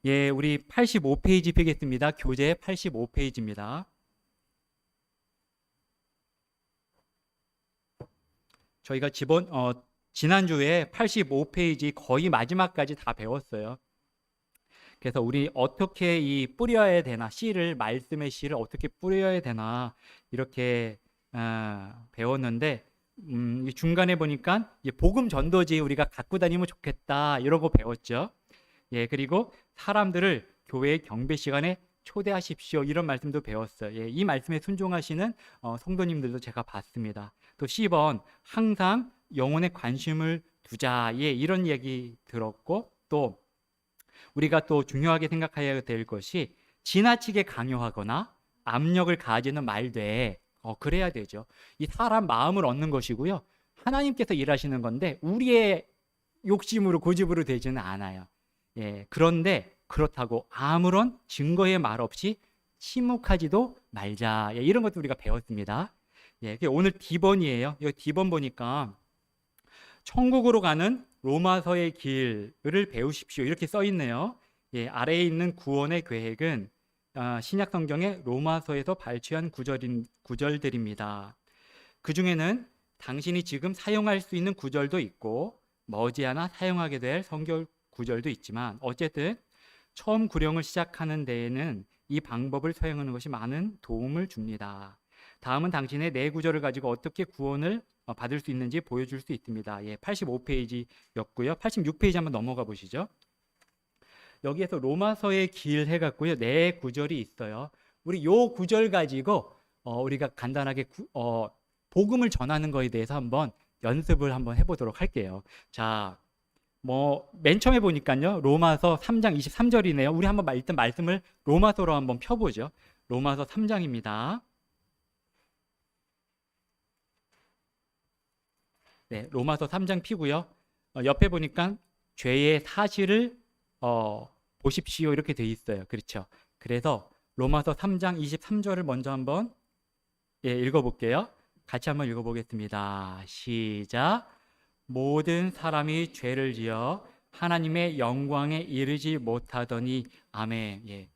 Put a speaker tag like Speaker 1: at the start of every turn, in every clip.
Speaker 1: 예, 우리 85페이지 펴겠습니다. 교재 85페이지입니다. 저희가 지난주에 85페이지 거의 마지막까지 다 배웠어요. 그래서 우리 어떻게 이 뿌려야 되나, 씨를, 말씀의 씨를 어떻게 뿌려야 되나 이렇게 배웠는데 이 중간에 보니까 복음 전도지 우리가 갖고 다니면 좋겠다 이러고 배웠죠. 예, 그리고 사람들을 교회의 경배 시간에 초대하십시오 이런 말씀도 배웠어요. 예, 이 말씀에 순종하시는 성도님들도 제가 봤습니다. 또 10번 항상 영혼에 관심을 두자, 예, 이런 얘기 들었고, 또 우리가 또 중요하게 생각해야 될 것이 지나치게 강요하거나 압력을 가하지는 말되 그래야 되죠. 이 사람 마음을 얻는 것이고요, 하나님께서 일하시는 건데 우리의 욕심으로 고집으로 되지는 않아요. 예, 그런데 그렇다고 아무런 증거의 말 없이 침묵하지도 말자, 예, 이런 것도 우리가 배웠습니다. 예, 오늘 D번이에요. 여기 D번 보니까 천국으로 가는 로마서의 길을 배우십시오 이렇게 써 있네요. 예, 아래에 있는 구원의 계획은 신약 성경의 로마서에서 발췌한 구절들입니다. 그 중에는 당신이 지금 사용할 수 있는 구절도 있고 머지않아 사용하게 될 성경 구절도 있지만 어쨌든 처음 구령을 시작하는 데에는 이 방법을 사용하는 것이 많은 도움을 줍니다. 다음은 당신의 내 구절을 가지고 어떻게 구원을 받을 수 있는지 보여줄 수 있습니다. 예, 85페이지였고요. 86페이지 한번 넘어가 보시죠. 여기에서 로마서의 길 해갖고요, 네 구절이 있어요. 우리 요 구절 가지고 우리가 간단하게 복음을 전하는 거에 대해서 한번 연습을 한번 해보도록 할게요. 자, 맨 처음에 보니까요, 로마서 3장 23절이네요. 우리 한번 일단 말씀을 로마서로 한번 펴보죠. 로마서 3장입니다. 네, 로마서 3장 피고요. 옆에 보니까 죄의 사실을 보십시오 이렇게 돼 있어요. 그렇죠? 그래서 로마서 3장 23절을 먼저 한번 읽어볼게요. 같이 한번 읽어보겠습니다. 시작. 모든 사람이 죄를 지어 하나님의 영광에 이르지 못하더니 아멘. 예.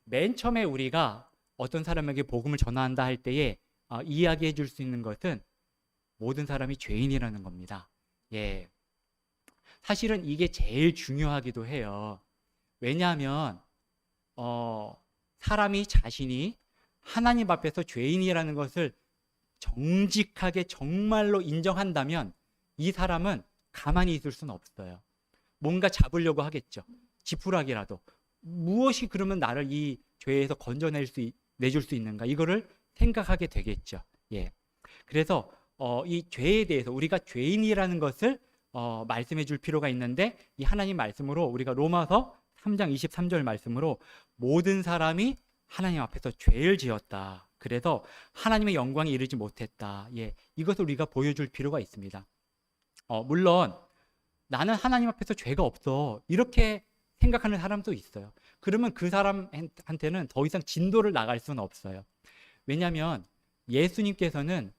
Speaker 1: 맨 처음에 우리가 어떤 사람에게 복음을 전한다 할 때에 이야기해 줄 수 있는 것은 모든 사람이 죄인이라는 겁니다. 예. 사실은 이게 제일 중요하기도 해요. 왜냐하면 사람이 자신이 하나님 앞에서 죄인이라는 것을 정직하게 정말로 인정한다면 이 사람은 가만히 있을 수는 없어요. 뭔가 잡으려고 하겠죠. 지푸라기라도. 무엇이 그러면 나를 이 죄에서 내줄 수 있는가? 이거를 생각하게 되겠죠. 예. 그래서 이 죄에 대해서 우리가 죄인이라는 것을 말씀해 줄 필요가 있는데, 이 하나님 말씀으로 우리가 로마서 3장 23절 말씀으로 모든 사람이 하나님 앞에서 죄를 지었다. 그래서 하나님의 영광에 이르지 못했다. 예, 이것을 우리가 보여줄 필요가 있습니다. 물론 나는 하나님 앞에서 죄가 없어 이렇게 생각하는 사람도 있어요. 그러면 그 사람한테는 더 이상 진도를 나갈 수는 없어요. 왜냐하면 예수님께서는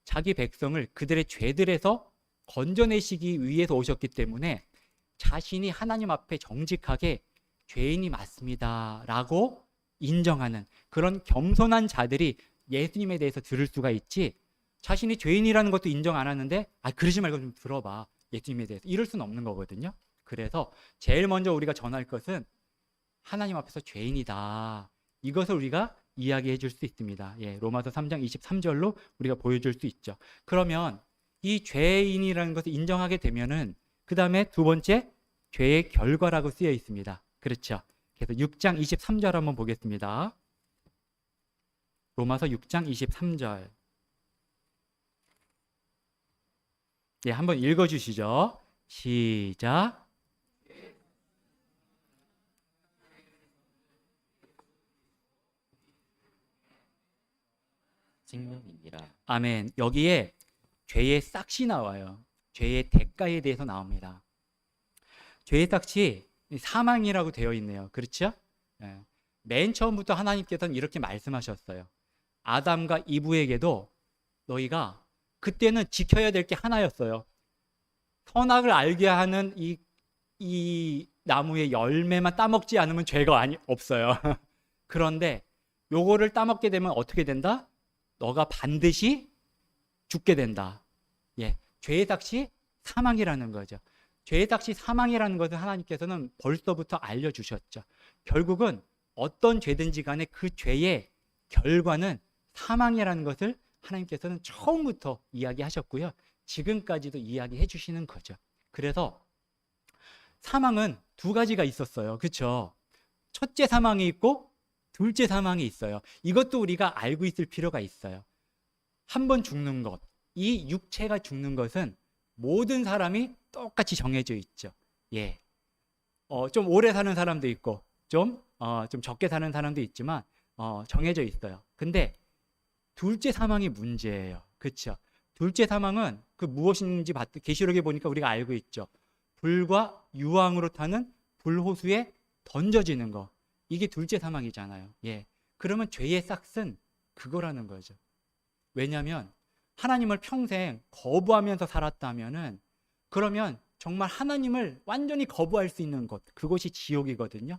Speaker 1: 자기 백성을 그들의 죄들에서 건져내시기 위해서 오셨기 때문에 자신이 하나님 앞에 정직하게 죄인이 맞습니다 라고 인정하는 그런 겸손한 자들이 예수님에 대해서 들을 수가 있지, 자신이 죄인이라는 것도 인정 안 하는데 그러지 말고 좀 들어봐 예수님에 대해서, 이럴 수는 없는 거거든요. 그래서 제일 먼저 우리가 전할 것은 하나님 앞에서 죄인이다, 이것을 우리가 이야기해 줄 수 있습니다. 예, 로마서 3장 23절로 우리가 보여줄 수 있죠. 그러면 이 죄인이라는 것을 인정하게 되면은 그 다음에 두 번째, 죄의 결과라고 쓰여 있습니다. 그렇죠? 그래서 6장 23절 한번 보겠습니다. 로마서 6장 23절. 예, 한번 읽어주시죠. 시작.
Speaker 2: 생명이니라.
Speaker 1: 아멘. 여기에 죄의 싹이 나와요. 죄의 대가에 대해서 나옵니다. 죄의 싹이 사망이라고 되어 있네요. 그렇죠? 예. 맨 처음부터 하나님께서는 이렇게 말씀하셨어요. 아담과 이브에게도 너희가, 그때는 지켜야 될 게 하나였어요. 선악을 알게 하는 이 나무의 열매만 따먹지 않으면 죄가 없어요. 그런데 요거를 따먹게 되면 어떻게 된다? 너가 반드시 죽게 된다. 예, 죄의 삭시 사망이라는 거죠. 죄의 삭시 사망이라는 것을 하나님께서는 벌써부터 알려주셨죠. 결국은 어떤 죄든지 간에 그 죄의 결과는 사망이라는 것을 하나님께서는 처음부터 이야기하셨고요. 지금까지도 이야기해 주시는 거죠. 그래서 사망은 두 가지가 있었어요. 그렇죠? 첫째 사망이 있고 둘째 사망이 있어요. 이것도 우리가 알고 있을 필요가 있어요. 한 번 죽는 것, 이 육체가 죽는 것은 모든 사람이 똑같이 정해져 있죠. 예. 좀 오래 사는 사람도 있고 좀 적게 사는 사람도 있지만 정해져 있어요. 근데 둘째 사망이 문제예요. 그렇죠? 둘째 사망은 그 무엇인지 계시록에 보니까 우리가 알고 있죠. 불과 유황으로 타는 불호수에 던져지는 거. 이게 둘째 사망이잖아요. 예. 그러면 죄의 싹은 그거라는 거죠. 왜냐하면 하나님을 평생 거부하면서 살았다면은 그러면 정말 하나님을 완전히 거부할 수 있는 곳, 그곳이 지옥이거든요.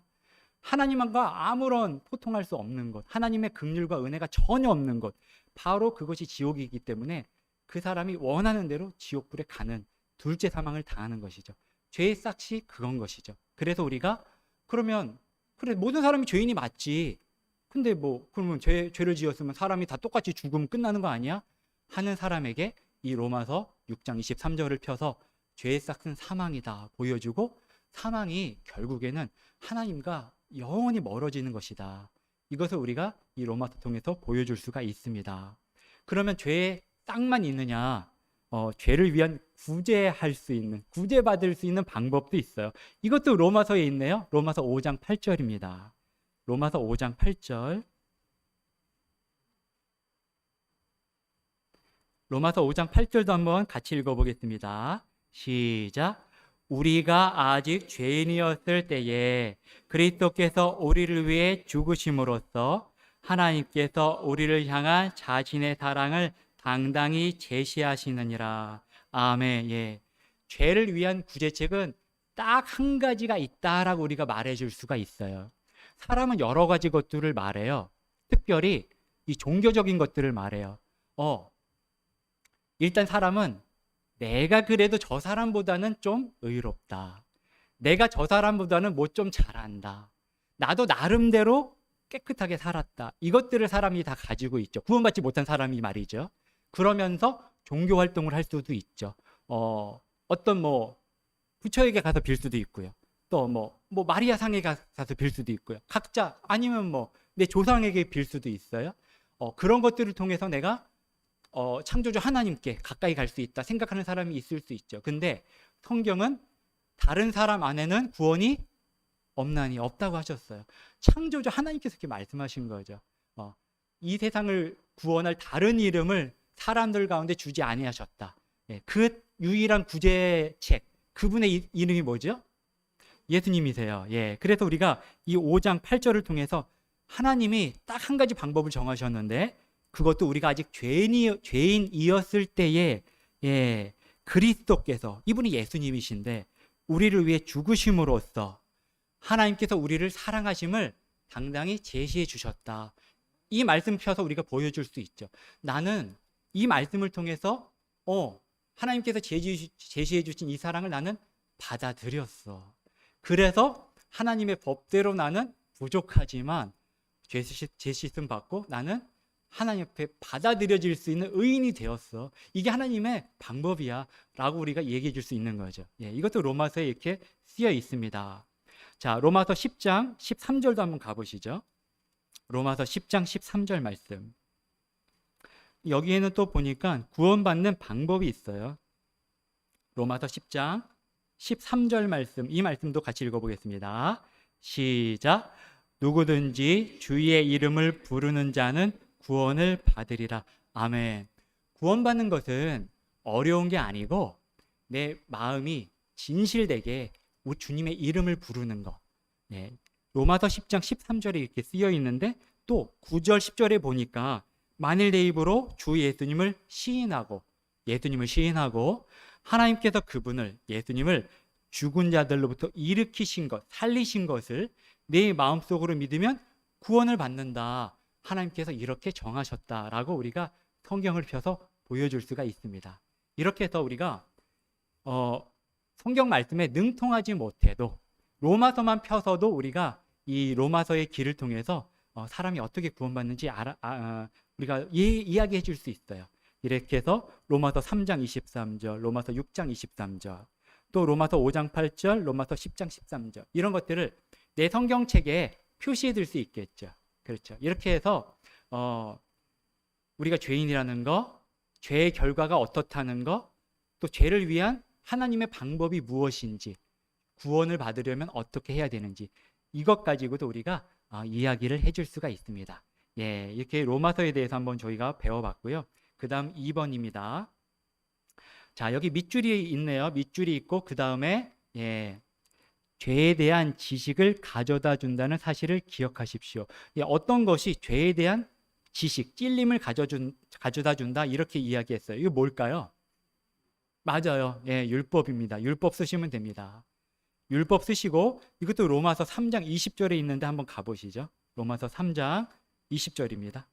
Speaker 1: 하나님과 아무런 소통할 수 없는 곳, 하나님의 긍휼과 은혜가 전혀 없는 곳, 바로 그것이 지옥이기 때문에 그 사람이 원하는 대로 지옥불에 가는 둘째 사망을 당하는 것이죠. 죄의 싹이 그건 것이죠. 그래서 우리가 그러면 그래 모든 사람이 죄인이 맞지. 근데 뭐 그러면 죄를 지었으면 사람이 다 똑같이 죽으면 끝나는 거 아니야? 하는 사람에게 이 로마서 6장 23절을 펴서 죄의 싹은 사망이다 보여주고 사망이 결국에는 하나님과 영원히 멀어지는 것이다. 이것을 우리가 이 로마서 통해서 보여줄 수가 있습니다. 그러면 죄의 싹만 있느냐? 죄를 위한 구제할 수 있는, 구제받을 수 있는 방법도 있어요. 이것도 로마서에 있네요. 로마서 5장 8절입니다. 로마서 5장 8절. 로마서 5장 8절도 한번 같이 읽어보겠습니다. 시작. 우리가 아직 죄인이었을 때에 그리스도께서 우리를 위해 죽으심으로써 하나님께서 우리를 향한 자신의 사랑을 당당히 제시하시느니라. 아멘. 예. 죄를 위한 구제책은 딱 한 가지가 있다라고 우리가 말해줄 수가 있어요. 사람은 여러 가지 것들을 말해요. 특별히 이 종교적인 것들을 말해요. 일단 사람은 내가 그래도 저 사람보다는 좀 의롭다. 내가 저 사람보다는 뭐 좀 잘한다. 나도 나름대로 깨끗하게 살았다. 이것들을 사람이 다 가지고 있죠. 구원받지 못한 사람이 말이죠. 그러면서 종교 활동을 할 수도 있죠. 어떤 부처에게 가서 빌 수도 있고요. 또 마리아 상에 가서 빌 수도 있고요. 각자 아니면 내 조상에게 빌 수도 있어요. 그런 것들을 통해서 내가 창조주 하나님께 가까이 갈 수 있다 생각하는 사람이 있을 수 있죠. 근데 성경은 다른 사람 안에는 구원이 없나니 없다고 하셨어요. 창조주 하나님께서 이렇게 말씀하신 거죠. 이 세상을 구원할 다른 이름을 사람들 가운데 주지 아니하셨다. 예, 그 유일한 구제책, 그분의 이름이 뭐죠? 예수님이세요. 예, 그래서 우리가 이 5장 8절을 통해서 하나님이 딱 한 가지 방법을 정하셨는데 그것도 우리가 아직 죄인이었을 때에 그리스도께서, 이분이 예수님이신데 우리를 위해 죽으심으로써 하나님께서 우리를 사랑하심을 당당히 제시해 주셨다. 이 말씀 펴서 우리가 보여줄 수 있죠. 나는 이 말씀을 통해서 하나님께서 제시해 주신 이 사랑을 나는 받아들였어. 그래서 하나님의 법대로 나는 부족하지만 죄 씻음 받고 나는 하나님 앞에 받아들여질 수 있는 의인이 되었어. 이게 하나님의 방법이야 라고 우리가 얘기해 줄 수 있는 거죠. 예, 이것도 로마서에 이렇게 쓰여 있습니다. 자, 로마서 10장 13절도 한번 가보시죠. 로마서 10장 13절 말씀. 여기에는 또 보니까 구원받는 방법이 있어요. 로마서 10장 13절 말씀, 이 말씀도 같이 읽어보겠습니다. 시작. 누구든지 주의 이름을 부르는 자는 구원을 받으리라. 아멘. 구원받는 것은 어려운 게 아니고 내 마음이 진실되게 우리 주님의 이름을 부르는 것. 네. 로마서 10장 13절에 이렇게 쓰여 있는데 또 9절 10절에 보니까 만일 내 입으로 주 예수님을 시인하고 하나님께서 그분을, 예수님을 죽은 자들로부터 일으키신 것, 살리신 것을 내 마음속으로 믿으면 구원을 받는다. 하나님께서 이렇게 정하셨다라고 우리가 성경을 펴서 보여줄 수가 있습니다. 이렇게 해서 우리가 성경 말씀에 능통하지 못해도 로마서만 펴서도 우리가 이 로마서의 길을 통해서 사람이 어떻게 구원받는지 우리가 이야기해 줄 수 있어요. 이렇게 해서 로마서 3장 23절, 로마서 6장 23절, 또 로마서 5장 8절, 로마서 10장 13절, 이런 것들을 내 성경책에 표시해 둘 수 있겠죠. 그렇죠. 이렇게 해서 우리가 죄인이라는 거, 죄의 결과가 어떻다는 거, 또 죄를 위한 하나님의 방법이 무엇인지, 구원을 받으려면 어떻게 해야 되는지, 이것 가지고도 우리가 이야기를 해줄 수가 있습니다. 예, 이렇게 로마서에 대해서 한번 저희가 배워봤고요. 그 다음 2번입니다. 자, 여기 밑줄이 있네요. 밑줄이 있고 그 다음에 죄에 대한 지식을 가져다 준다는 사실을 기억하십시오. 어떤 것이 죄에 대한 지식, 찔림을 가져다 준다, 이렇게 이야기했어요. 이거 뭘까요? 맞아요. 예, 율법입니다. 율법 쓰시면 됩니다. 율법 쓰시고, 이것도 로마서 3장 20절에 있는데 한번 가보시죠. 로마서 3장 20절입니다.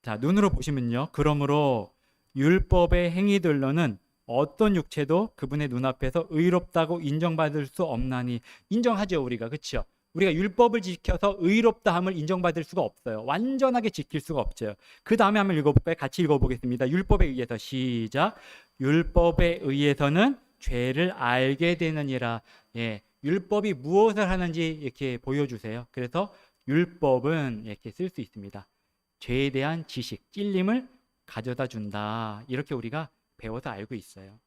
Speaker 1: 자, 눈으로 보시면요. 그러므로 율법의 행위들로는 어떤 육체도 그분의 눈앞에서 의롭다고 인정받을 수 없나니. 인정하죠, 우리가. 그렇죠? 우리가 율법을 지켜서 의롭다함을 인정받을 수가 없어요. 완전하게 지킬 수가 없죠. 그 다음에 한번 읽어볼까요? 같이 읽어보겠습니다. 율법에 의해서, 시작. 율법에 의해서는 죄를 알게 되느니라. 예, 율법이 무엇을 하는지 이렇게 보여주세요. 그래서 율법은 이렇게 쓸 수 있습니다. 죄에 대한 지식, 찔림을 가져다 준다. 이렇게 우리가 배워서 알고 있어요.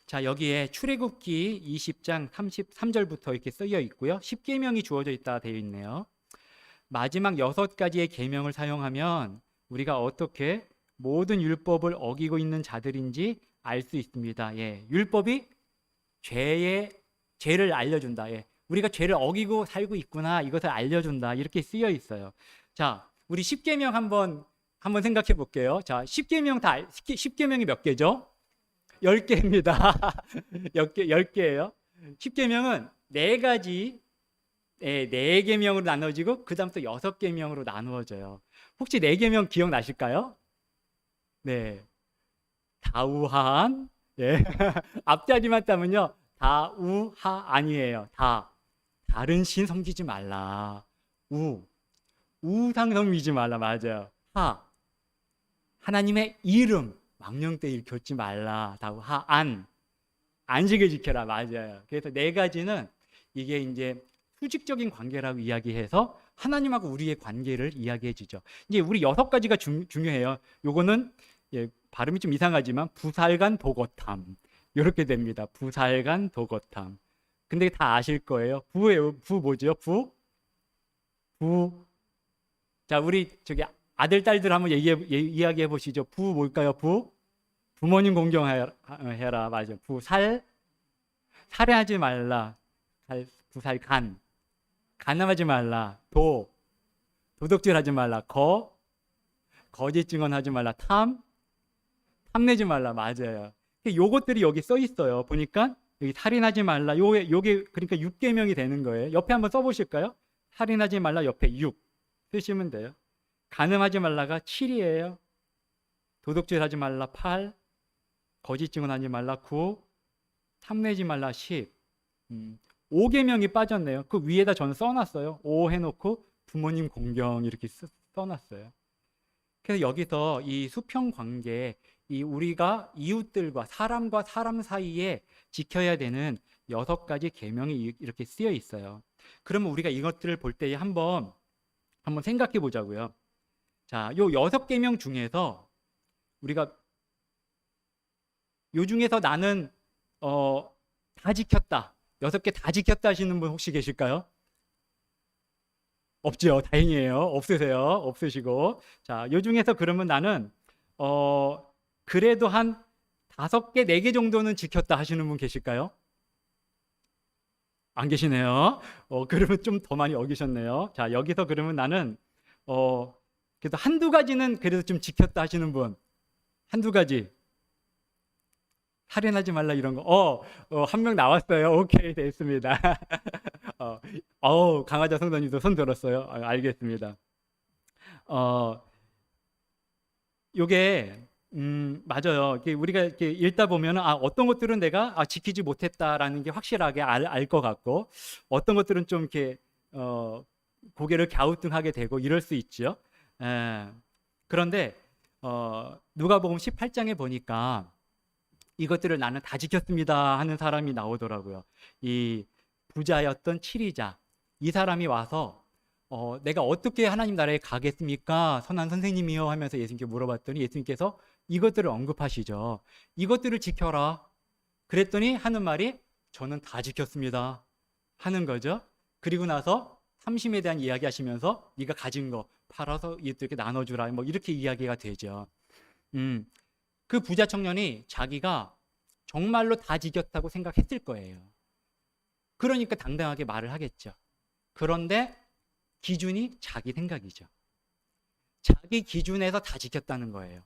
Speaker 1: 자, 여기에 출애굽기 20장 33절부터 이렇게 쓰여 있고요. 10계명이 주어져 있다 되어 있네요. 마지막 6가지의 계명을 사용하면 우리가 어떻게 모든 율법을 어기고 있는 자들인지 알 수 있습니다. 예, 율법이 죄를 알려준다. 예, 우리가 죄를 어기고 살고 있구나, 이것을 알려준다, 이렇게 쓰여 있어요. 자, 우리 10계명 한번 생각해 볼게요. 자, 10계명이 몇 개죠? 10개입니다. 10개예요. 10계명은 4가지, 4계명으로 나눠지고 그 다음 또 6계명으로 나누어져요. 혹시 4계명 기억나실까요? 네. 다우한, 예. 앞자리만 따면요, 다우하안이에요. 다른 신 섬기지 말라. 우상 섬기지 말라. 맞아요. 하나님의 이름 망령되 일컫지 말라. 다우하안, 안식을 지켜라. 맞아요. 그래서 4가지는 이게 이제 수직적인 관계라고 이야기해서 하나님하고 우리의 관계를 이야기해 주죠. 이제 우리 6가지가 중요해요. 요거는 발음이 좀 이상하지만 부살간 도거탐, 이렇게 됩니다. 부살간 도거탐. 근데 다 아실 거예요. 부 뭐죠? 자, 우리 저기 아들 딸들 한번 이야기해 보시죠. 부 뭘까요? 부모님 공경해라. 맞아요. 살해하지 말라. 부살간, 간음하지 말라. 도둑질하지 말라. 거짓 증언하지 말라. 탐내지 말라. 맞아요. 요것들이 여기 써 있어요. 보니까 여기 살인하지 말라. 요게 그러니까 6계명이 되는 거예요. 옆에 한번 써보실까요? 살인하지 말라. 옆에 6 쓰시면 돼요. 간음하지 말라가 7이에요. 도둑질하지 말라 8, 거짓 증언하지 말라 9, 탐내지 말라 10. 5계명이 빠졌네요. 그 위에다 저는 써놨어요. 5 해놓고 부모님 공경 이렇게 써놨어요. 그래서 여기서 이 수평 관계, 우리가 이웃들과 사람과 사람 사이에 지켜야 되는 6가지 계명이 이렇게 쓰여 있어요. 그러면 우리가 이것들을 볼 때 한번 생각해 보자고요. 자, 요 6계명 중에서 우리가 요 중에서 나는 다 지켰다, 6개 다 지켰다 하시는 분 혹시 계실까요? 없죠. 다행이에요. 없으세요. 없으시고. 자, 요 중에서 그러면 나는 그래도 한 5개, 4개 정도는 지켰다 하시는 분 계실까요? 안 계시네요. 그러면 좀 더 많이 어기셨네요. 자, 여기서 그러면 나는 그래도 한두 가지는 그래도 좀 지켰다 하시는 분, 한두 가지. 살인하지 말라 이런 거. 한 명 나왔어요. 오케이, 됐습니다. 강화자 성도님도 손 들었어요. 알겠습니다. 요게 맞아요. 우리가 이렇게 읽다 보면 어떤 것들은 내가 지키지 못했다라는 게 확실하게 알 것 같고, 어떤 것들은 좀 이렇게 고개를 갸우뚱하게 되고 이럴 수 있죠. 그런데 누가복음 18장에 보니까 이것들을 나는 다 지켰습니다 하는 사람이 나오더라고요. 이 부자였던 치리자, 이 사람이 와서 내가 어떻게 하나님 나라에 가겠습니까? 선한 선생님이요 하면서 예수님께 물어봤더니 예수님께서 이것들을 언급하시죠. 이것들을 지켜라. 그랬더니 하는 말이 저는 다 지켰습니다 하는 거죠. 그리고 나서 삼심에 대한 이야기 하시면서 네가 가진 거 팔아서 이렇게 나눠주라, 뭐 이렇게 이야기가 되죠. 그 부자 청년이 자기가 정말로 다 지켰다고 생각했을 거예요. 그러니까 당당하게 말을 하겠죠. 그런데 기준이 자기 생각이죠. 자기 기준에서 다 지켰다는 거예요.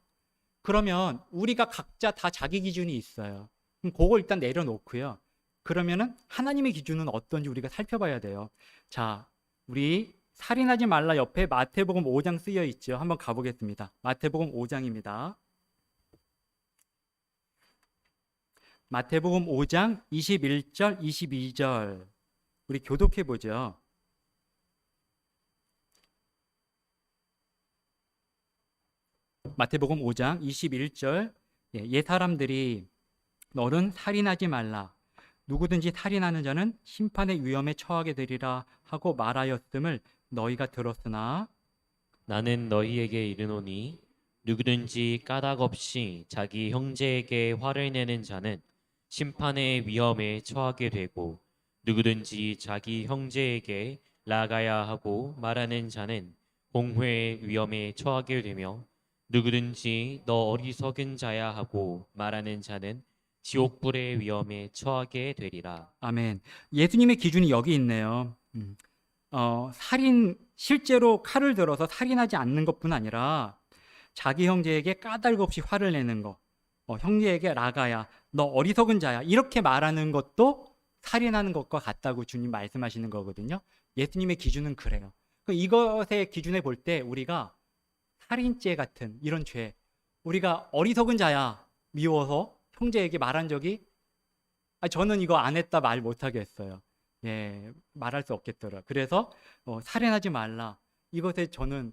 Speaker 1: 그러면 우리가 각자 다 자기 기준이 있어요. 그럼 그거 일단 내려놓고요. 그러면은 하나님의 기준은 어떤지 우리가 살펴봐야 돼요. 자, 우리 살인하지 말라 옆에 마태복음 5장 쓰여 있죠. 한번 가보겠습니다. 마태복음 5장입니다. 마태복음 5장 21절, 22절. 우리 교독해 보죠. 마태복음 5장 21절. 옛 사람들이 너는 살인하지 말라. 누구든지 살인하는 자는 심판의 위험에 처하게 되리라 하고 말하였음을 너희가 들었으나
Speaker 2: 나는 너희에게 이르노니 누구든지 까닭 없이 자기 형제에게 화를 내는 자는 심판의 위험에 처하게 되고 누구든지 자기 형제에게 나가야 하고 말하는 자는 공회의 위험에 처하게 되며 누구든지 너 어리석은 자야 하고 말하는 자는 지옥불의 위험에 처하게 되리라.
Speaker 1: 아멘. 예수님의 기준이 여기 있네요. 살인, 실제로 칼을 들어서 살인하지 않는 것뿐 아니라 자기 형제에게 까닭 없이 화를 내는 거, 형제에게 라가야, 너 어리석은 자야, 이렇게 말하는 것도 살인하는 것과 같다고 주님 말씀하시는 거거든요. 예수님의 기준은 그래요. 이것의 기준에 볼 때 우리가 살인죄 같은 이런 죄, 우리가 어리석은 자야 미워서 형제에게 말한 적이 저는 이거 안 했다 말 못하겠어요. 말할 수 없겠더라. 그래서 살인하지 말라. 이것에 저는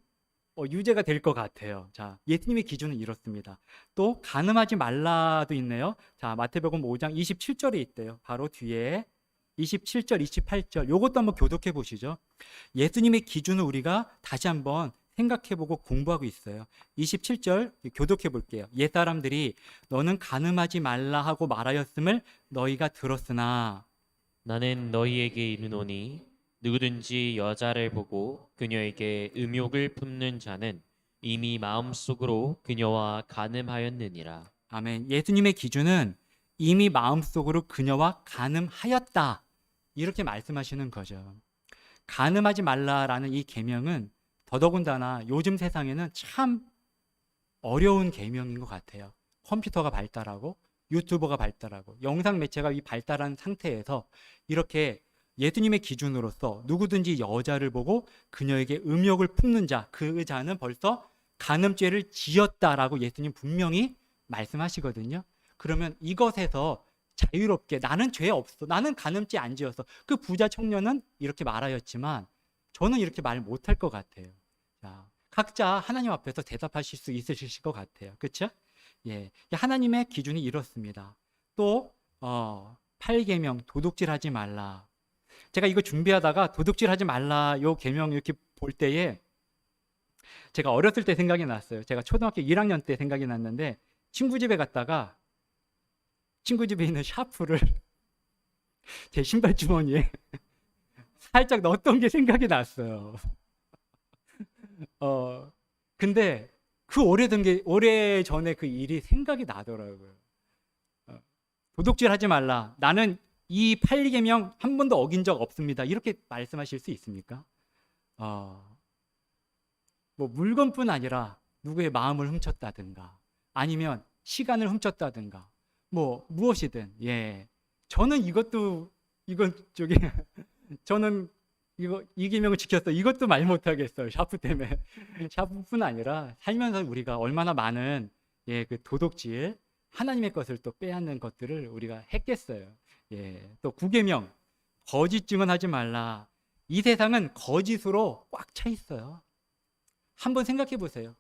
Speaker 1: 유죄가 될 것 같아요. 자, 예수님의 기준은 이렇습니다. 또 간음하지 말라도 있네요. 자, 마태복음 5장 27절에 있대요. 바로 뒤에 27절, 28절. 요것도 한번 교독해 보시죠. 예수님의 기준을 우리가 다시 한번 생각해보고 공부하고 있어요. 27절 교독해 볼게요. 옛 사람들이 너는 간음하지 말라 하고 말하였음을 너희가 들었으나
Speaker 2: 나는 너희에게 이르노니 누구든지 여자를 보고 그녀에게 음욕을 품는 자는 이미 마음속으로 그녀와 간음하였느니라.
Speaker 1: 아멘. 예수님의 기준은 이미 마음속으로 그녀와 간음하였다. 이렇게 말씀하시는 거죠. 간음하지 말라라는 이 계명은 더더군다나 요즘 세상에는 참 어려운 계명인 것 같아요. 컴퓨터가 발달하고 유튜버가 발달하고 영상 매체가 발달한 상태에서 이렇게 예수님의 기준으로서 누구든지 여자를 보고 그녀에게 음욕을 품는 자, 그 자는 벌써 간음죄를 지었다라고 예수님 분명히 말씀하시거든요. 그러면 이것에서 자유롭게 나는 죄 없어, 나는 간음죄 안 지었어. 그 부자 청년은 이렇게 말하였지만 저는 이렇게 말 못할 것 같아요. 자, 각자 하나님 앞에서 대답하실 수 있으실 것 같아요. 그렇죠? 하나님의 기준이 이렇습니다. 또 8계명 도둑질하지 말라. 제가 이거 준비하다가 도둑질하지 말라 요 계명 이렇게 볼 때에 제가 어렸을 때 생각이 났어요. 제가 초등학교 1학년 때 생각이 났는데 친구 집에 갔다가 친구 집에 있는 샤프를 제 신발 주머니에 살짝 넣었던 게 생각이 났어요. 근데 그 오래 전에 그 일이 생각이 나더라고요. 도둑질하지 말라. 나는 이 8계명 한 번도 어긴 적 없습니다. 이렇게 말씀하실 수 있습니까? 뭐 물건뿐 아니라 누구의 마음을 훔쳤다든가 아니면 시간을 훔쳤다든가 뭐 무엇이든 예. 저는 이건 저기 저는 이거 이기명을 지켰어. 이것도 말 못하겠어요. 샤프 때문에. 샤프뿐 아니라 살면서 우리가 얼마나 많은 예, 그 도덕질 하나님의 것을 또 빼앗는 것들을 우리가 했겠어요. 예, 또 구계명 거짓 증언하지 말라. 이 세상은 거짓으로 꽉 차 있어요. 한번 생각해 보세요.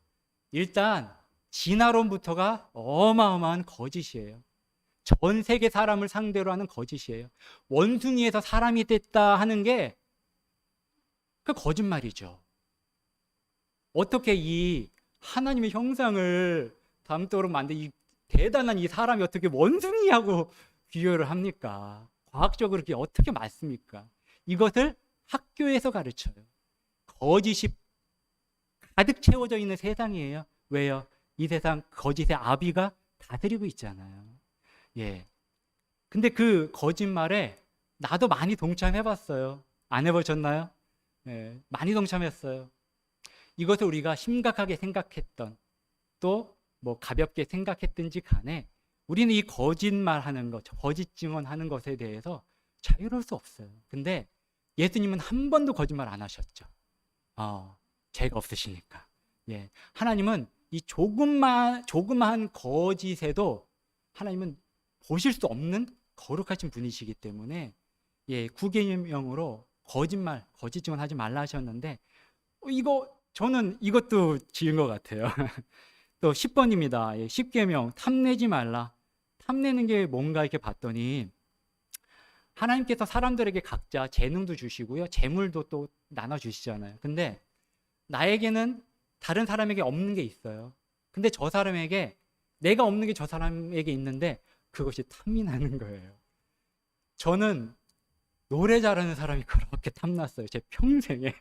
Speaker 1: 일단 진화론부터가 어마어마한 거짓이에요. 전 세계 사람을 상대로 하는 거짓이에요. 원숭이에서 사람이 됐다 하는 게 그 거짓말이죠. 어떻게 이 하나님의 형상을 담도록 만든 이 대단한 이 사람이 어떻게 원숭이하고 비교를 합니까? 과학적으로 그게 어떻게 맞습니까? 이것을 학교에서 가르쳐요. 거짓이 가득 채워져 있는 세상이에요. 왜요? 이 세상 거짓의 아비가 다스리고 있잖아요. 예. 근데 그 거짓말에 나도 많이 동참해봤어요. 안 해보셨나요? 예, 많이 동참했어요. 이것을 우리가 심각하게 생각했던 또 뭐 가볍게 생각했든지 간에 우리는 이 거짓말하는 것, 거짓 증언하는 것에 대해서 자유로울 수 없어요. 근데 예수님은 한 번도 거짓말 안 하셨죠. 죄가 없으시니까. 예, 하나님은 이 조그마한 거짓에도 하나님은 보실 수 없는 거룩하신 분이시기 때문에 예, 구계명으로 거짓 증언하지 말라 하셨는데 저는 이것도 지은 것 같아요. 또 10번입니다. 예, 10계명 탐내지 말라. 탐내는 게 뭔가 이렇게 봤더니 하나님께서 사람들에게 각자 재능도 주시고요. 재물도 또 나눠 주시잖아요. 근데 나에게는 다른 사람에게 없는 게 있어요. 근데 저 사람에게 내가 없는 게 저 사람에게 있는데 그것이 탐이 나는 거예요. 저는 노래 잘하는 사람이 그렇게 탐났어요. 제 평생에.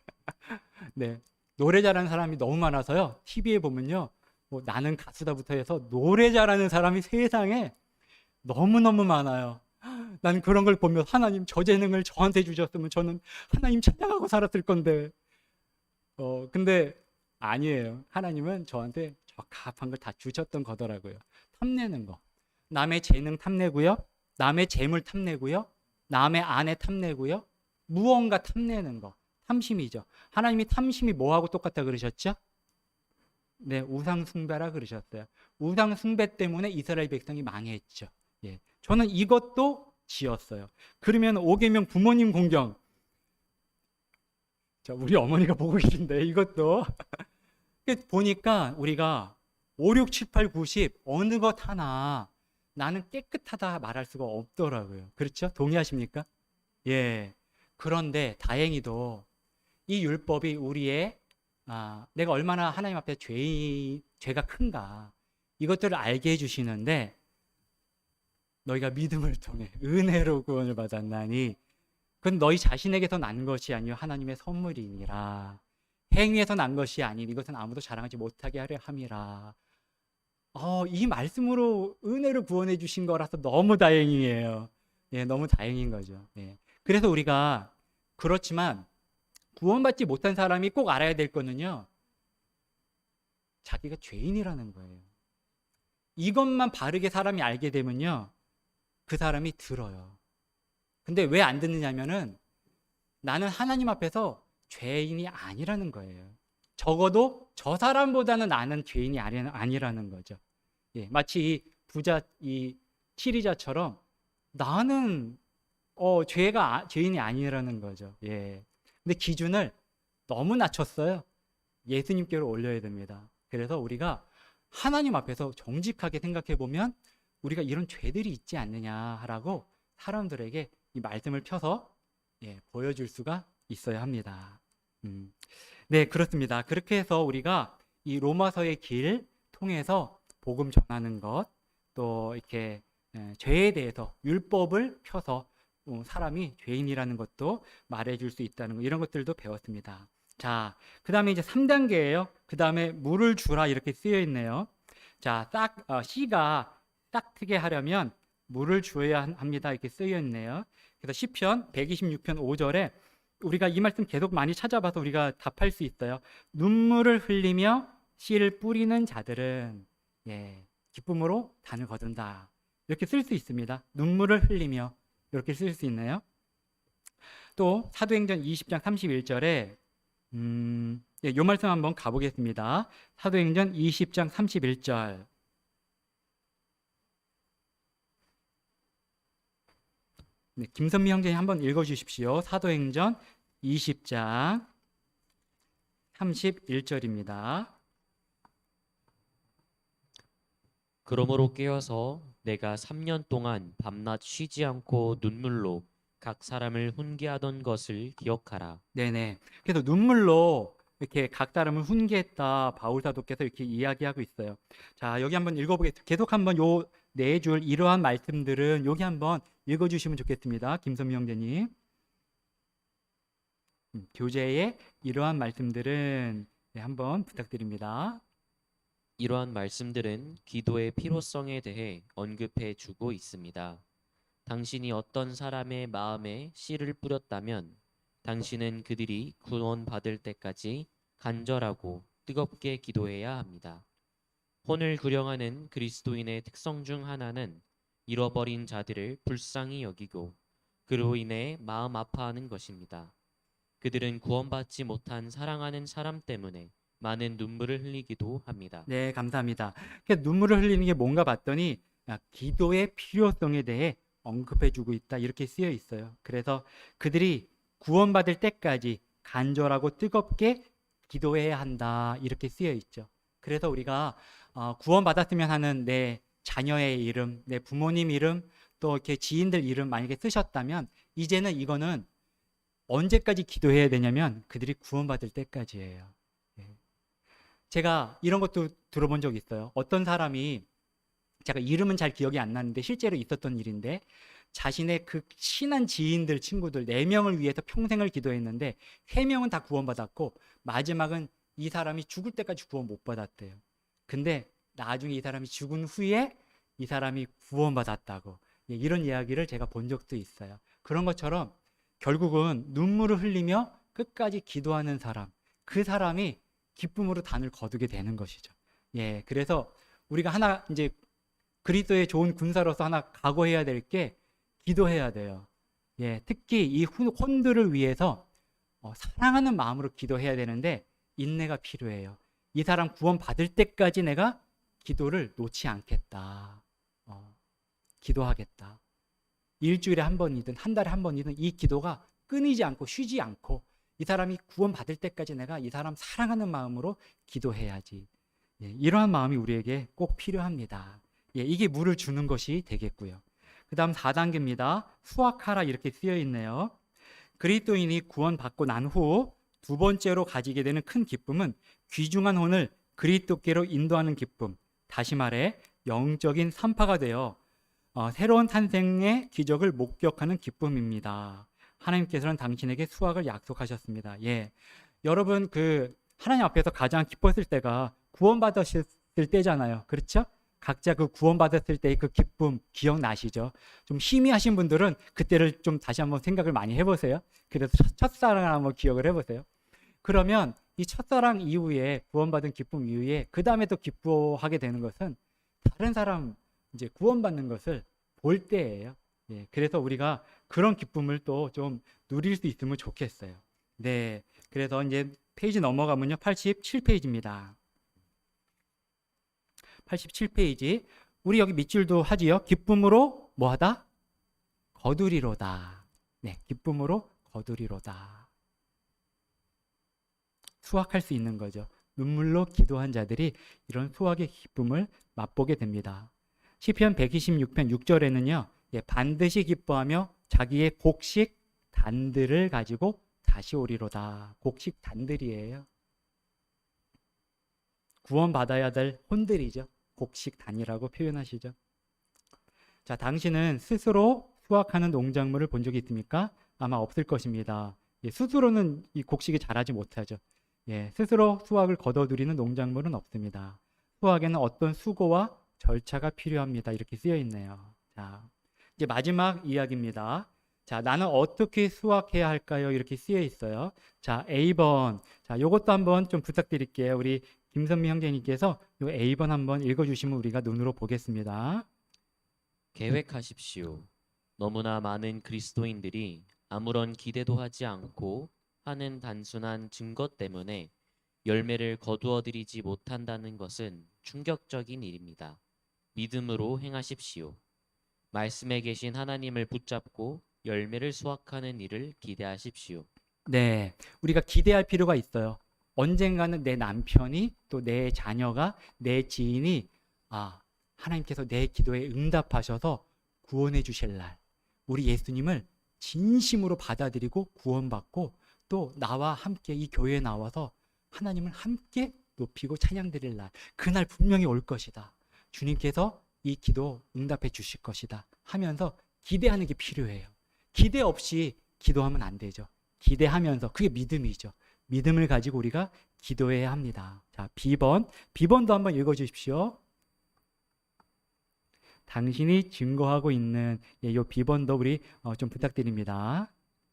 Speaker 1: 네. 노래 잘하는 사람이 너무 많아서요. TV에 보면요. 뭐 나는 가수다부터 해서 노래 잘하는 사람이 세상에 너무너무 많아요. 난 그런 걸 보면 하나님 저 재능을 저한테 주셨으면 저는 하나님 찬양하고 살았을 건데. 근데 아니에요. 하나님은 저한테 적합한 걸 다 주셨던 거더라고요. 탐내는 거. 남의 재능 탐내고요. 남의 재물 탐내고요. 남의 아내 탐내고요. 무언가 탐내는 거. 탐심이죠. 하나님이 탐심이 뭐하고 똑같다 그러셨죠? 네, 우상 숭배라 그러셨어요. 우상 숭배 때문에 이스라엘 백성이 망했죠. 예. 저는 이것도 지었어요. 그러면 5계명 부모님 공경. 자, 우리 어머니가 보고 계신데 이것도 보니까 우리가 5, 6, 7, 8, 9, 10 어느 것 하나 나는 깨끗하다 말할 수가 없더라고요. 그렇죠? 동의하십니까? 예. 그런데 다행히도 이 율법이 우리의 내가 얼마나 하나님 앞에 죄가 큰가 이것들을 알게 해주시는데 너희가 믿음을 통해 은혜로 구원을 받았나니 그건 너희 자신에게서 난 것이 아니요 하나님의 선물이니라. 행위에서 난 것이 아닌 이것은 아무도 자랑하지 못하게 하려 함이라. 이 말씀으로 은혜로 구원해 주신 거라서 너무 다행이에요. 예, 너무 다행인 거죠. 예. 그래서 우리가 그렇지만 구원받지 못한 사람이 꼭 알아야 될 거는요. 자기가 죄인이라는 거예요. 이것만 바르게 사람이 알게 되면요. 그 사람이 들어요. 근데 왜 안 듣느냐면은 나는 하나님 앞에서 죄인이 아니라는 거예요. 적어도 저 사람보다는 나는 죄인이 아니라는 거죠. 예, 마치 이 치리자처럼 나는 죄인이 아니라는 거죠. 예. 근데 기준을 너무 낮췄어요. 예수님께로 올려야 됩니다. 그래서 우리가 하나님 앞에서 정직하게 생각해 보면 우리가 이런 죄들이 있지 않느냐라고 사람들에게 이 말씀을 펴서 보여줄 수가 있어야 합니다. 네, 그렇습니다. 그렇게 해서 우리가 이 로마서의 길 통해서 복음 전하는 것, 또 이렇게 죄에 대해서 율법을 펴서 사람이 죄인이라는 것도 말해줄 수 있다는 거, 이런 것들도 배웠습니다. 자, 그 다음에 이제 3단계예요. 그 다음에 물을 주라 이렇게 쓰여 있네요. 자, 씨가 싹 트게 하려면 물을 주어야 합니다. 이렇게 쓰여 있네요. 그래서 시편 126편 5절에 우리가 이 말씀 계속 많이 찾아봐서 우리가 답할 수 있어요. 눈물을 흘리며 씨를 뿌리는 자들은 기쁨으로 단을 거둔다. 이렇게 쓸 수 있습니다. 눈물을 흘리며 이렇게 쓸 수 있나요? 또 사도행전 20장 31절에 이 말씀 한번 가보겠습니다. 사도행전 20장 31절. 김선미 형제님 한번 읽어주십시오. 사도행전 20장 31절입니다.
Speaker 2: 그러므로 깨어서 내가 3년 동안 밤낮 쉬지 않고 눈물로 각 사람을 훈계하던 것을 기억하라.
Speaker 1: 네네. 그래서 눈물로 이렇게 각 사람을 훈계했다. 바울 사도께서 이렇게 이야기하고 있어요. 자, 여기 한번 읽어보겠습니다. 계속 한번 요 네 줄 이러한 말씀들은 여기 한번 읽어주시면 좋겠습니다. 김선미 형제님. 교재에 이러한 말씀들은 한번 부탁드립니다.
Speaker 2: 이러한 말씀들은 기도의 필요성에 대해 언급해 주고 있습니다. 당신이 어떤 사람의 마음에 씨를 뿌렸다면 당신은 그들이 구원받을 때까지 간절하고 뜨겁게 기도해야 합니다. 혼을 구령하는 그리스도인의 특성 중 하나는 잃어버린 자들을 불쌍히 여기고 그로 인해 마음 아파하는 것입니다. 그들은 구원받지 못한 사랑하는 사람 때문에 많은 눈물을 흘리기도 합니다.
Speaker 1: 네, 감사합니다. 눈물을 흘리는 게 뭔가 봤더니 기도의 필요성에 대해 언급해주고 있다 이렇게 쓰여 있어요. 그래서 그들이 구원받을 때까지 간절하고 뜨겁게 기도해야 한다 이렇게 쓰여 있죠. 그래서 우리가 구원받았으면 하는 내 자녀의 이름, 내 부모님 이름, 또 이렇게 지인들 이름 만약에 쓰셨다면 이제는 이거는 언제까지 기도해야 되냐면 그들이 구원받을 때까지예요. 제가 이런 것도 들어본 적이 있어요. 어떤 사람이 제가 이름은 잘 기억이 안 나는데 실제로 있었던 일인데 자신의 그 친한 지인들, 친구들 4명을 위해서 평생을 기도했는데 3명은 다 구원받았고 마지막은 이 사람이 죽을 때까지 구원 못 받았대요. 근데 나중에 이 사람이 죽은 후에 이 사람이 구원받았다고 이런 이야기를 제가 본 적도 있어요. 그런 것처럼 결국은 눈물을 흘리며 끝까지 기도하는 사람, 그 사람이 기쁨으로 단을 거두게 되는 것이죠. 그래서 우리가 하나 이제 그리스도의 좋은 군사로서 하나 각오해야 될 게 기도해야 돼요. 특히 이 혼들을 위해서 사랑하는 마음으로 기도해야 되는데 인내가 필요해요. 이 사람 구원 받을 때까지 내가 기도를 놓지 않겠다. 기도하겠다. 일주일에 한 번이든 한 달에 한 번이든 이 기도가 끊이지 않고 쉬지 않고 이 사람이 구원 받을 때까지 내가 이 사람 사랑하는 마음으로 기도해야지. 이러한 마음이 우리에게 꼭 필요합니다. 이게 물을 주는 것이 되겠고요. 그 다음 4단계입니다. 수확하라 이렇게 쓰여 있네요. 그리스도인이 구원받고 난 후 두 번째로 가지게 되는 큰 기쁨은 귀중한 혼을 그리스도께로 인도하는 기쁨. 다시 말해 영적인 산파가 되어 새로운 탄생의 기적을 목격하는 기쁨입니다. 하나님께서는 당신에게 수확을 약속하셨습니다. 여러분 하나님 앞에서 가장 기뻤을 때가 구원받았을 때잖아요. 그렇죠? 각자 그 구원받았을 때의 그 기쁨 기억나시죠? 좀 희미하신 분들은 그때를 좀 다시 한번 생각을 많이 해보세요. 그래서 첫사랑을 한번 기억을 해보세요. 그러면 이 첫사랑 이후에 구원받은 기쁨 이후에 그 다음에 또 기뻐하게 되는 것은 다른 사람 이제 구원받는 것을 볼 때예요. 그래서 우리가 그런 기쁨을 또 좀 누릴 수 있으면 좋겠어요. 그래서 이제 페이지 넘어가면요 87페이지입니다. 87페이지. 우리 여기 밑줄도 하지요. 기쁨으로 뭐하다? 거두리로다. 기쁨으로 거두리로다. 수확할 수 있는 거죠. 눈물로 기도한 자들이 이런 수확의 기쁨을 맛보게 됩니다. 시편 126편 6절에는요. 반드시 기뻐하며 자기의 곡식 단들을 가지고 다시 오리로다. 곡식 단들이에요. 구원받아야 될 혼들이죠. 곡식 단이라고 표현하시죠. 자, 당신은 스스로 수확하는 농작물을 본 적이 있습니까? 아마 없을 것입니다. 스스로는 이 곡식이 자라지 못하죠. 스스로 수확을 거둬들이는 농작물은 없습니다. 수확에는 어떤 수고와 절차가 필요합니다. 이렇게 쓰여 있네요. 자, 이제 마지막 이야기입니다. 자, 나는 어떻게 수확해야 할까요? 이렇게 쓰여 있어요. 자, A번. 자, 요것도 한번 좀 부탁드릴게요. 우리 김선미 형제님께서 요 A번 한번 읽어주시면 우리가 눈으로 보겠습니다.
Speaker 2: 계획하십시오. 너무나 많은 그리스도인들이 아무런 기대도 하지 않고 하는 단순한 증거 때문에 열매를 거두어들이지 못한다는 것은 충격적인 일입니다. 믿음으로 행하십시오. 말씀에 계신 하나님을 붙잡고 열매를 수확하는 일을 기대하십시오.
Speaker 1: 네, 우리가 기대할 필요가 있어요. 언젠가는 내 남편이 또 내 자녀가 내 지인이 하나님께서 내 기도에 응답하셔서 구원해 주실 날, 우리 예수님을 진심으로 받아들이고 구원받고 또 나와 함께 이 교회에 나와서 하나님을 함께 높이고 찬양드릴 날, 그날 분명히 올 것이다. 주님께서 이 기도 응답해 주실 것이다 하면서 기대하는 게 필요해요. 기대 없이 기도하면 안 되죠. 기대하면서, 그게 믿음이죠. 믿음을 가지고 우리가 기도해야 합니다. 자, B번도 한번 읽어주십시오. 당신이 증거하고 있는, 요 B번도 우리 좀 부탁드립니다.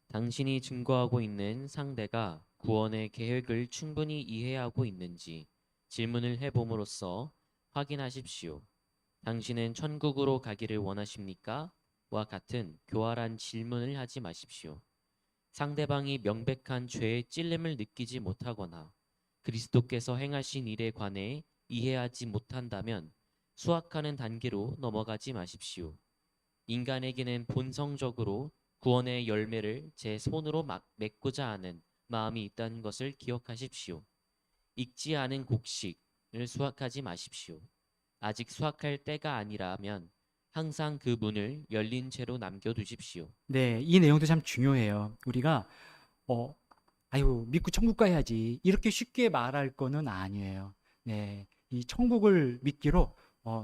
Speaker 2: 당신이 증거하고 있는 상대가 구원의 계획을 충분히 이해하고 있는지 질문을 해봄으로써 확인하십시오. 당신은 천국으로 가기를 원하십니까? 와 같은 교활한 질문을 하지 마십시오. 상대방이 명백한 죄의 찔림을 느끼지 못하거나 그리스도께서 행하신 일에 관해 이해하지 못한다면 수확하는 단계로 넘어가지 마십시오. 인간에게는 본성적으로 구원의 열매를 제 손으로 맺고자 하는 마음이 있다는 것을 기억하십시오. 익지 않은 곡식을 수확하지 마십시오. 아직 수확할 때가 아니라면 항상 그 문을 열린 채로 남겨두십시오.
Speaker 1: 네, 이 내용도 참 중요해요. 우리가 믿고 천국 가야지 이렇게 쉽게 말할 거는 아니에요. 네, 이 천국을 믿기로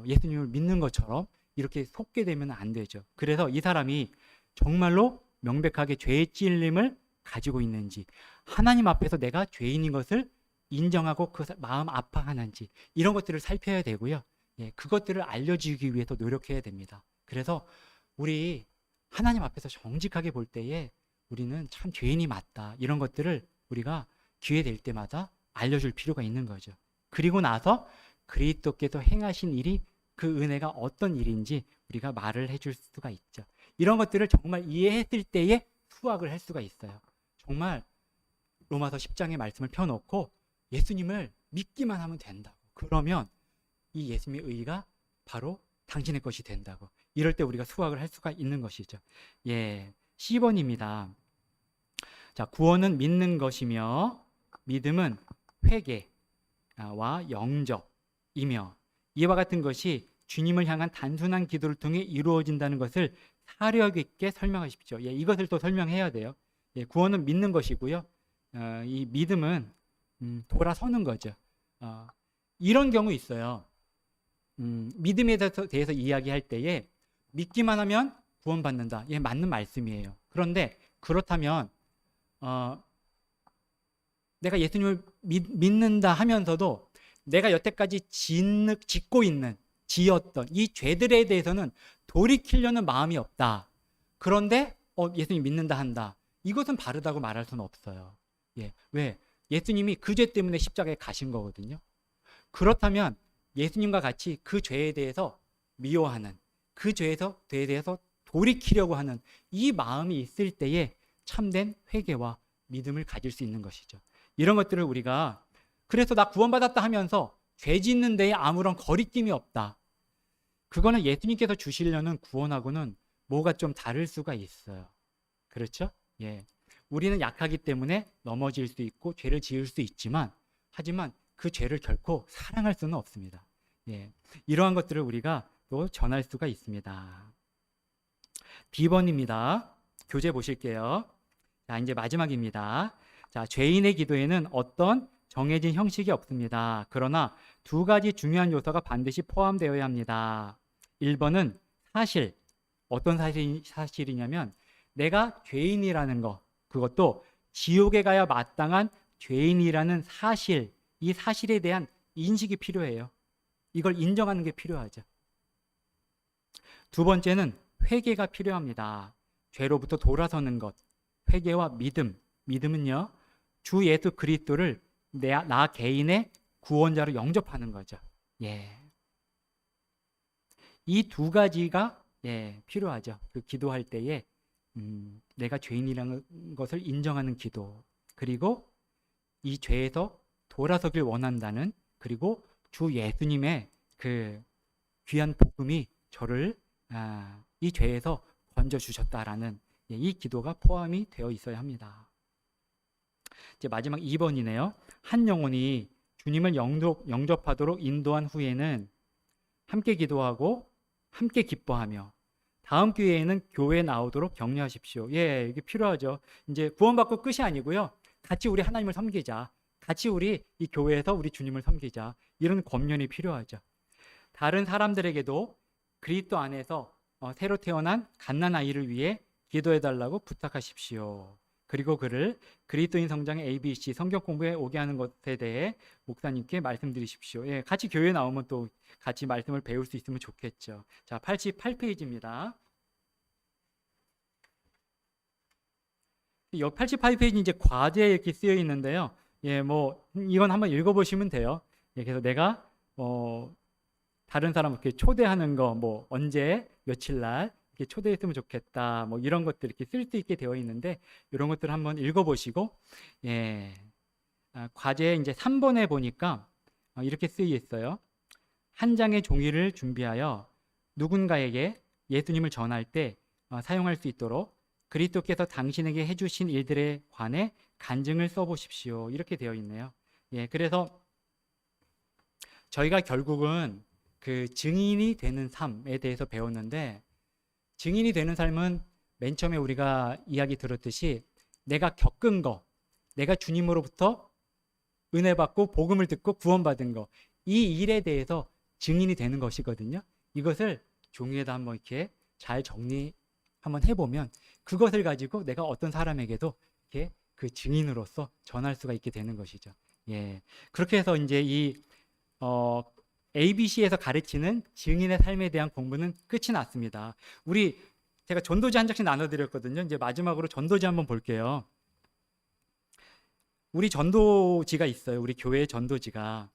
Speaker 1: 예수님을 믿는 것처럼 이렇게 속게 되면 안 되죠. 그래서 이 사람이 정말로 명백하게 죄의 찔림을 가지고 있는지, 하나님 앞에서 내가 죄인인 것을 인정하고 그 마음 아파하는지, 이런 것들을 살펴야 되고요. 예, 그것들을 알려주기 위해서 노력해야 됩니다. 그래서 우리 하나님 앞에서 정직하게 볼 때에 우리는 참 죄인이 맞다, 이런 것들을 우리가 기회 될 때마다 알려줄 필요가 있는 거죠. 그리고 나서 그리스도께서 행하신 일이, 그 은혜가 어떤 일인지 우리가 말을 해줄 수가 있죠. 이런 것들을 정말 이해했을 때에 수확을 할 수가 있어요. 정말 로마서 10장의 말씀을 펴놓고 예수님을 믿기만 하면 된다고. 그러면 이 예수님의 의가 바로 당신의 것이 된다고. 이럴 때 우리가 수확을 할 수가 있는 것이죠. 예, C번입니다. 자, 구원은 믿는 것이며 믿음은 회개와 영접이며 이와 같은 것이 주님을 향한 단순한 기도를 통해 이루어진다는 것을 사력 있게 설명하십시오. 예, 이것을 또 설명해야 돼요. 예, 구원은 믿는 것이고요. 이 믿음은 돌아서는 거죠. 이런 경우 있어요. 믿음에 대해서 이야기할 때에 믿기만 하면 구원받는다. 예, 맞는 말씀이에요. 그런데 그렇다면 내가 예수님을 믿는다 하면서도 내가 여태까지 지었던 이 죄들에 대해서는 돌이키려는 마음이 없다. 그런데 예수님 믿는다 한다. 이것은 바르다고 말할 수는 없어요. 예, 왜? 예수님이 그 죄 때문에 십자가에 가신 거거든요. 그렇다면 예수님과 같이 그 죄에 대해서 미워하는, 그 죄에 대해서 돌이키려고 하는 이 마음이 있을 때에 참된 회개와 믿음을 가질 수 있는 것이죠. 이런 것들을 우리가, 그래서 나 구원받았다 하면서 죄 짓는 데에 아무런 거리낌이 없다. 그거는 예수님께서 주시려는 구원하고는 뭐가 좀 다를 수가 있어요. 그렇죠? 예. 우리는 약하기 때문에 넘어질 수 있고 죄를 지을 수 있지만, 하지만 그 죄를 결코 사랑할 수는 없습니다. 예. 이러한 것들을 우리가 또 전할 수가 있습니다. B번입니다. 교재 보실게요. 자, 이제 마지막입니다. 자, 죄인의 기도에는 어떤 정해진 형식이 없습니다. 그러나 두 가지 중요한 요소가 반드시 포함되어야 합니다. 1번은 사실. 어떤 사실이냐면 내가 죄인이라는 거, 그것도 지옥에 가야 마땅한 죄인이라는 사실, 이 사실에 대한 인식이 필요해요. 이걸 인정하는 게 필요하죠. 두 번째는 회개가 필요합니다. 죄로부터 돌아서는 것, 회개와 믿음. 믿음은요, 주 예수 그리스도를 나 개인의 구원자로 영접하는 거죠. 예. 이 두 가지가 필요하죠. 그 기도할 때에 내가 죄인이라는 것을 인정하는 기도, 그리고 이 죄에서 돌아서길 원한다는, 그리고 주 예수님의 그 귀한 복음이 저를 이 죄에서 건져 주셨다라는 이 기도가 포함이 되어 있어야 합니다. 이제 마지막 2번이네요. 한 영혼이 주님을 영접하도록 인도한 후에는 함께 기도하고 함께 기뻐하며 다음 기회에는 교회에 나오도록 격려하십시오. 예, 이게 필요하죠. 이제 구원받고 끝이 아니고요. 같이 우리 하나님을 섬기자. 같이 우리 이 교회에서 우리 주님을 섬기자. 이런 권면이 필요하죠. 다른 사람들에게도 그리스도 안에서 새로 태어난 갓난 아이를 위해 기도해 달라고 부탁하십시오. 그리고 그를 그리스도인 성장의 ABC 성경 공부에 오게 하는 것에 대해 목사님께 말씀드리십시오. 예, 같이 교회 나오면 또 같이 말씀을 배울 수 있으면 좋겠죠. 자, 88페이지입니다. 여기 88페이지 이제 과제에 이렇게 쓰여 있는데요. 예, 뭐 이건 한번 읽어보시면 돼요. 예, 그래서 내가 다른 사람 이렇게 초대하는 거, 뭐 언제 며칠 날 이렇게 초대했으면 좋겠다, 뭐 이런 것들 이렇게 쓸 수 있게 되어 있는데 이런 것들 한번 읽어보시고, 예, 과제 이제 3번에 보니까 이렇게 쓰여 있어요. 한 장의 종이를 준비하여 누군가에게 예수님을 전할 때 사용할 수 있도록 그리스도께서 당신에게 해주신 일들에 관해 간증을 써보십시오. 이렇게 되어 있네요. 예, 그래서 저희가 결국은 그 증인이 되는 삶에 대해서 배웠는데, 증인이 되는 삶은 맨 처음에 우리가 이야기 들었듯이 내가 겪은 거, 내가 주님으로부터 은혜 받고 복음을 듣고 구원받은 거, 이 일에 대해서 증인이 되는 것이거든요. 이것을 종이에다 한번 이렇게 잘 정리 한번 해보면 그것을 가지고 내가 어떤 사람에게도 이렇게 그 증인으로서 전할 수가 있게 되는 것이죠. 예, 그렇게 해서 이제 이 ABC에서 가르치는 증인의 삶에 대한 공부는 끝이 났습니다. 제가 전도지 한 장씩 나눠드렸거든요. 이제 마지막으로 전도지 한번 볼게요. 우리 전도지가 있어요. 우리 교회의 전도지가.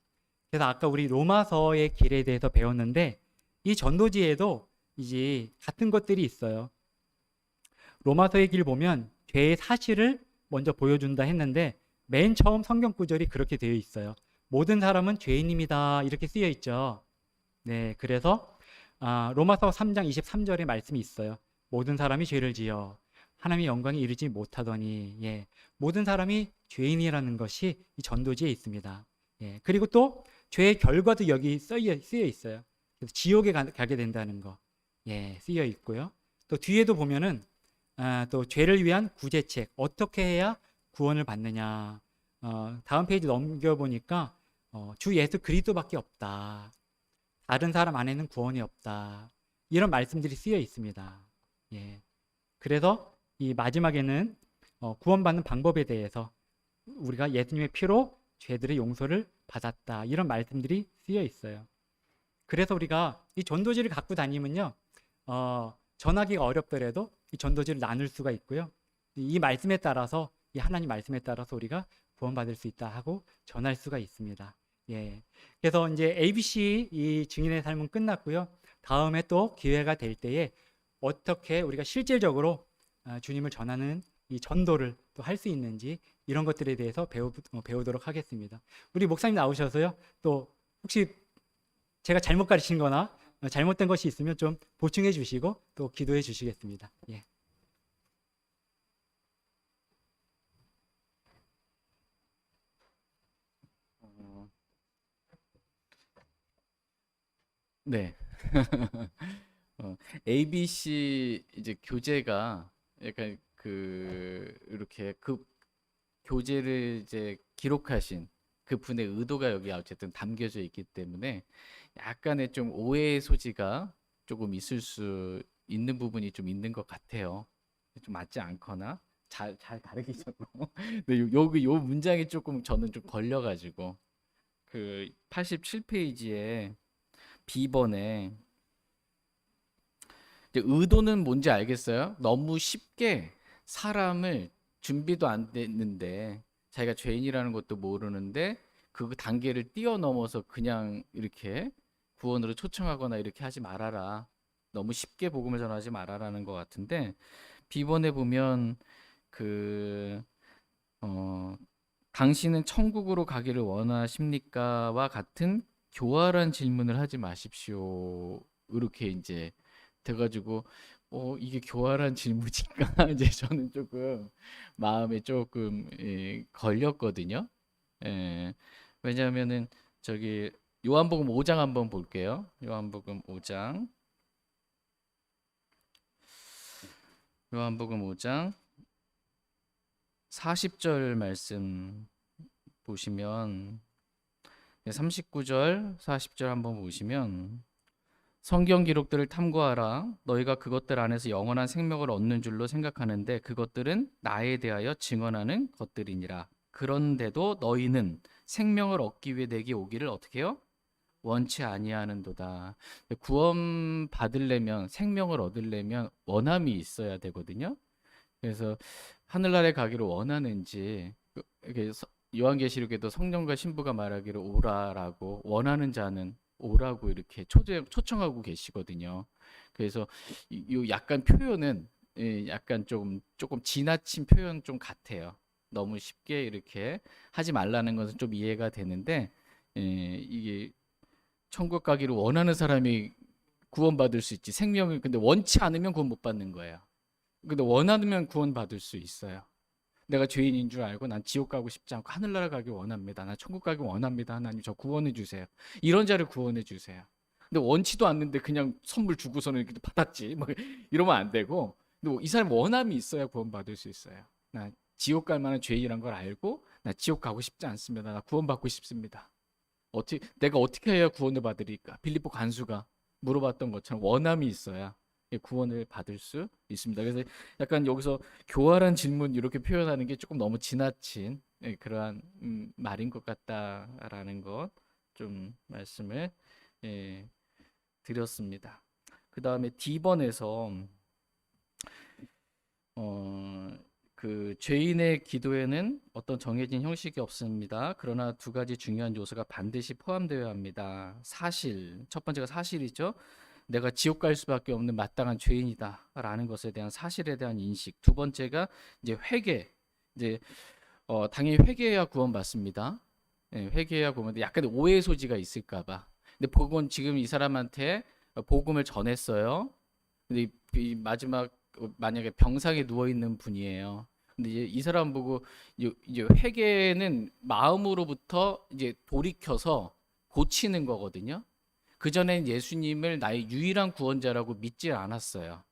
Speaker 1: 그래서 아까 우리 로마서의 길에 대해서 배웠는데 이 전도지에도 이제 같은 것들이 있어요. 로마서의 길 보면 죄의 사실을 먼저 보여준다 했는데 맨 처음 성경 구절이 그렇게 되어 있어요. 모든 사람은 죄인입니다. 이렇게 쓰여 있죠. 네, 그래서 로마서 3장 23절의 말씀이 있어요. 모든 사람이 죄를 지어 하나님의 영광에 이르지 못하더니, 예, 모든 사람이 죄인이라는 것이 이 전도지에 있습니다. 예, 그리고 또 죄의 결과도 여기 쓰여 있어요. 그래서 지옥에 가게 된다는 거, 예, 쓰여 있고요. 또 뒤에도 보면은 또 죄를 위한 구제책, 어떻게 해야 구원을 받느냐. 다음 페이지 넘겨보니까 주 예수 그리스도밖에 없다. 다른 사람 안에는 구원이 없다. 이런 말씀들이 쓰여 있습니다. 예. 그래서 이 마지막에는 구원받는 방법에 대해서 우리가 예수님의 피로 죄들의 용서를 받았다. 이런 말씀들이 쓰여 있어요. 그래서 우리가 이 전도지를 갖고 다니면요, 전하기가 어렵더라도 이 전도지를 나눌 수가 있고요. 이 말씀에 따라서, 이 하나님 말씀에 따라서 우리가 구원받을 수 있다 하고 전할 수가 있습니다. 예. 그래서 이제 ABC 이 증인의 삶은 끝났고요. 다음에 또 기회가 될 때에 어떻게 우리가 실질적으로 주님을 전하는 이 전도를 또 할 수 있는지 이런 것들에 대해서 배우도록 하겠습니다. 우리 목사님 나오셔서요. 또 혹시 제가 잘못 가르친 거나 잘못된 것이 있으면 좀 보충해 주시고 또 기도해 주시겠습니다. 예.
Speaker 3: 네. ABC 이제 교재가 약간 이렇게 그 교재를 이제 기록하신 그 분의 의도가 여기 어쨌든 담겨져 있기 때문에 약간의 좀 오해의 소지가 조금 있을 수 있는 부분이 좀 있는 것 같아요. 좀 맞지 않거나 잘 가르치셨고 근데 여기 요 문장이 조금 저는 좀 걸려가지고 그 87페이지에 B번에 이제 의도는 뭔지 알겠어요? 너무 쉽게 사람을 준비도 안 됐는데 자기가 죄인이라는 것도 모르는데 그 단계를 뛰어넘어서 그냥 이렇게 구원으로 초청하거나 이렇게 하지 말아라. 너무 쉽게 복음을 전하지 말아라는 것 같은데 비번에 보면 그 당신은 천국으로 가기를 원하십니까?와 같은 교활한 질문을 하지 마십시오. 이렇게 이제 돼가지고 이게 교활한 질문인가? 이제 저는 조금 마음에 조금 걸렸거든요. 예. 왜냐하면은 저기 요한복음 5장 한번 볼게요. 요한복음 5장. 요한복음 5장 40절 말씀 보시면 39절, 40절 한번 보시면 성경 기록들을 탐구하라. 너희가 그것들 안에서 영원한 생명을 얻는 줄로 생각하는데 그것들은 나에 대하여 증언하는 것들이니라. 그런데도 너희는 생명을 얻기 위해 내게 오기를 어떻게 해요? 원치 아니하는도다. 구원 받으려면 생명을 얻으려면 원함이 있어야 되거든요. 그래서 하늘나라에 가기를 원하는지 이렇게 요한계시록에도 성령과 신부가 말하기를 오라라고 원하는 자는 오라고 이렇게 초청하고 계시거든요. 그래서 이 약간 표현은 약간 조금 지나친 표현 좀 같아요. 너무 쉽게 이렇게 하지 말라는 것은 좀 이해가 되는데 이게 천국 가기를 원하는 사람이 구원받을 수 있지 생명을 근데 원치 않으면 구원 못 받는 거예요. 근데 원하면 구원 받을 수 있어요. 내가 죄인인 줄 알고 난 지옥 가고 싶지 않고 하늘나라 가기 원합니다. 난 천국 가기 원합니다. 하나님 저 구원해 주세요. 이런 자를 구원해 주세요. 근데 원치도 않는데 그냥 선물 주고서는 이렇게 받았지. 뭐 이러면 안 되고. 근데 이 사람 원함이 있어야 구원 받을 수 있어요. 나 지옥 갈 만한 죄인이란 걸 알고 나 지옥 가고 싶지 않습니다. 나 구원 받고 싶습니다. 내가 어떻게 해야 구원을 받으리까? 빌립보 간수가 물어봤던 것처럼 원함이 있어야 구원을 받을 수 있습니다. 그래서 약간 여기서 교활한 질문 이렇게 표현하는 게 조금 너무 지나친 그러한 말인 것 같다라는 것 좀 말씀을 드렸습니다. 그 다음에 D번에서 그 죄인의 기도에는 어떤 정해진 형식이 없습니다. 그러나 두 가지 중요한 요소가 반드시 포함되어야 합니다. 사실, 첫 번째가 사실이죠. 내가 지옥 갈 수밖에 없는 마땅한 죄인이다라는 것에 대한 사실에 대한 인식. 두 번째가 이제 회개. 이제 당연히 회개해야 구원받습니다. 회개해야 구원받는데 약간 오해 소지가 있을까봐. 근데 복음은 지금 이 사람한테 복음을 전했어요. 근데 이 마지막 만약에 병상에 누워 있는 분이에요. 근데 이제 이 사람 보고 이제 회개는 마음으로부터 이제 돌이켜서 고치는 거거든요. 그전엔 예수님을 나의 유일한 구원자라고 믿지 않았어요.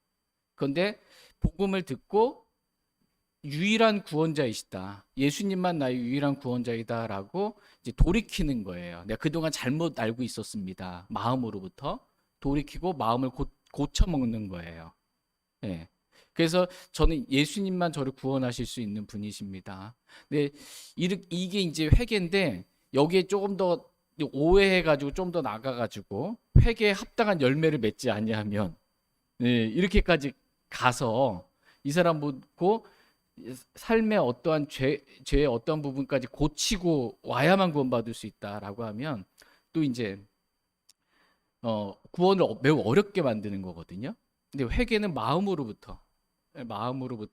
Speaker 3: 그런데 복음을 듣고 유일한 구원자이시다. 예수님만 나의 유일한 구원자이다라고 이제 돌이키는 거예요. 내가 그동안 잘못 알고 있었습니다. 마음으로부터 돌이키고 마음을 고쳐 먹는 거예요. 예. 그래서 저는 예수님만 저를 구원하실 수 있는 분이십니다. 근데 이게 이제 회개인데 여기에 조금 더 오해해가지고 좀 더 나가가지고 회개에 합당한 열매를 맺지 아니하면 이렇게까지 가서 이 사람 보고 삶의 어떠한 죄의 어떠한 부분까지 고치고 와야만 구원받을 수 있다라고 하면 또 이제 구원을 매우 어렵게 만드는 거거든요. 근데 회개는 마음으로부터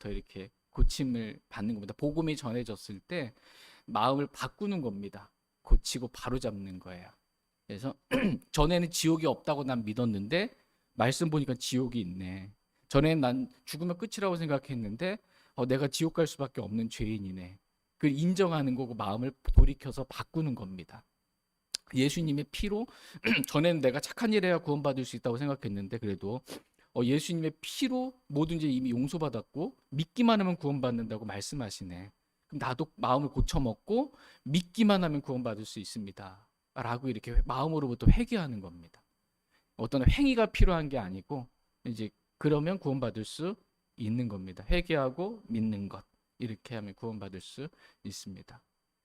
Speaker 3: 이렇게 고침을 받는 겁니다. 복음이 전해졌을 때 마음을 바꾸는 겁니다. 고치고 바로 잡는 거예요. 그래서 전에는 지옥이 없다고 난 믿었는데 말씀 보니까 지옥이 있네. 전에는 난 죽으면 끝이라고 생각했는데 내가 지옥 갈 수밖에 없는 죄인이네. 그걸 인정하는 거고 마음을 돌이켜서 바꾸는 겁니다. 예수님의 피로 전에는 내가 착한 일 해야 구원받을 수 있다고 생각했는데 그래도 예수님의 피로 모든 죄 이미 용서받았고 믿기만 하면 구원받는다고 말씀하시네. 그럼 나도 마음을 고쳐먹고 믿기만 하면 구원받을 수 있습니다. 라고 이렇게 마음으로부터 회개하는 겁니다. 어떤 행위가 필요한 게 아니고 이제 그러면 구원받을 수 있는 겁니다. 회개하고 믿는 것 이렇게 하면 구원받을 수 있습니다.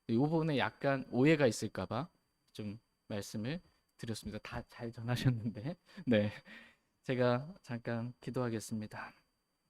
Speaker 3: 이 부분에 약간 오해가 있을까봐 좀 말씀을 드렸습니다. 다 잘 전하셨는데 네. 제가 잠깐 기도하겠습니다.